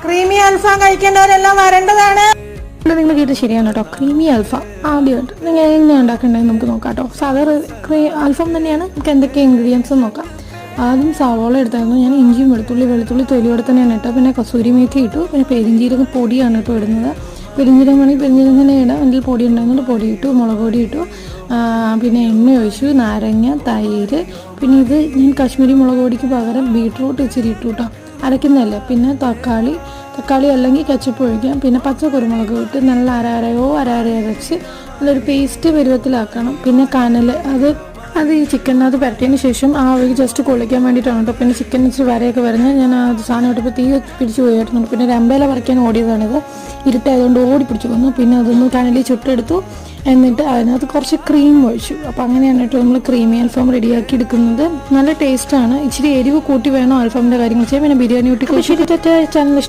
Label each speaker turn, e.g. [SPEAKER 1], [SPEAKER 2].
[SPEAKER 1] Creamy അൽഫാം കഴിക്കേണ്ടവരെല്ലാം വരേണ്ടതാണ്.
[SPEAKER 2] നിങ്ങൾ കേട്ട് ശരിയാണ് കേട്ടോ. ക്രീമി അൽഫാം ആദ്യമായിട്ട് നിങ്ങൾ എങ്ങനെയാണ് ഉണ്ടാക്കേണ്ടതെന്ന് നമുക്ക് നോക്കാം കേട്ടോ. സാധാരണ അൽഫാം തന്നെയാണ്. നമുക്ക് എന്തൊക്കെ ഇൻഗ്രീഡിയൻസ് നോക്കാം. ആദ്യം സവോള എടുത്തായിരുന്നു ഞാൻ. ഇഞ്ചിയും വെളുത്തുള്ളി തൊലിയോടെ തന്നെയാണ് ഇട്ടത്. പിന്നെ കസൂരി മേത്തി ഇട്ടു. പിന്നെ പെരിഞ്ചീരകം പൊടിയാണ് കേട്ടോ ഇടുന്നത്. പെരിഞ്ചീരകം വേണമെങ്കിൽ പെരിഞ്ചീരകം തന്നെ ഇടാം. അതിൽ പൊടി ഉണ്ടാകുന്നത് പൊടി ഇട്ടു, മുളക് പൊടി ഇട്ടു, പിന്നെ എണ്ണ ഒഴിച്ചു, നാരങ്ങ, തൈര്, പിന്നെ ഇത് ഞാൻ കാശ്മീരി മുളക് പൊടിക്ക് പകരം ബീട്രൂട്ട് ഇച്ചിരി ഇട്ടു കേട്ടോ, അരയ്ക്കുന്നതല്ലേ. പിന്നെ തക്കാളി അല്ലെങ്കിൽ കച്ചപ്പ് ഒഴിക്കാം. പിന്നെ പച്ച കുരുമുളക് ഇട്ട് നല്ല അരച്ച് നല്ലൊരു പേസ്റ്റ് പരുവത്തിലാക്കണം. പിന്നെ കനൽ അത് ഈ ചിക്കനകത്ത് പരട്ടിയതിന് ശേഷം ആ ഒരു ജസ്റ്റ് കൊള്ളിക്കാൻ വേണ്ടിയിട്ടാണ് കേട്ടോ. പിന്നെ ചിക്കൻ ഇച്ചിരി വരയൊക്കെ വരുന്നത് ഞാൻ ആ സാധനം ഇട്ടപ്പോൾ തീ പിടിച്ച് പോയിരുന്നു. പിന്നെ രമ്പേല പറിക്കാൻ ഓടിയതാണിത്. ഇരുട്ടായതുകൊണ്ട് ഓടി പിടിച്ച് വന്നു. പിന്നെ അതൊന്ന് കനലിൽ ചുട്ടെടുത്തു. എന്നിട്ട് അതിനകത്ത് കുറച്ച് ക്രീം ഒഴിച്ചു. അപ്പോൾ അങ്ങനെയാണ് കേട്ടോ നമ്മൾ ക്രീമി അൽഫാം റെഡിയാക്കി എടുക്കുന്നത്. നല്ല ടേസ്റ്റാണ്. ഇച്ചിരി എരിവ് കൂട്ടി വേണം അൽഫാമിൻ്റെ കാര്യങ്ങൾ ചെയ്യാൻ. പിന്നെ ബിരിയാണി കൂട്ടി ചാനൽ ഇഷ്ടം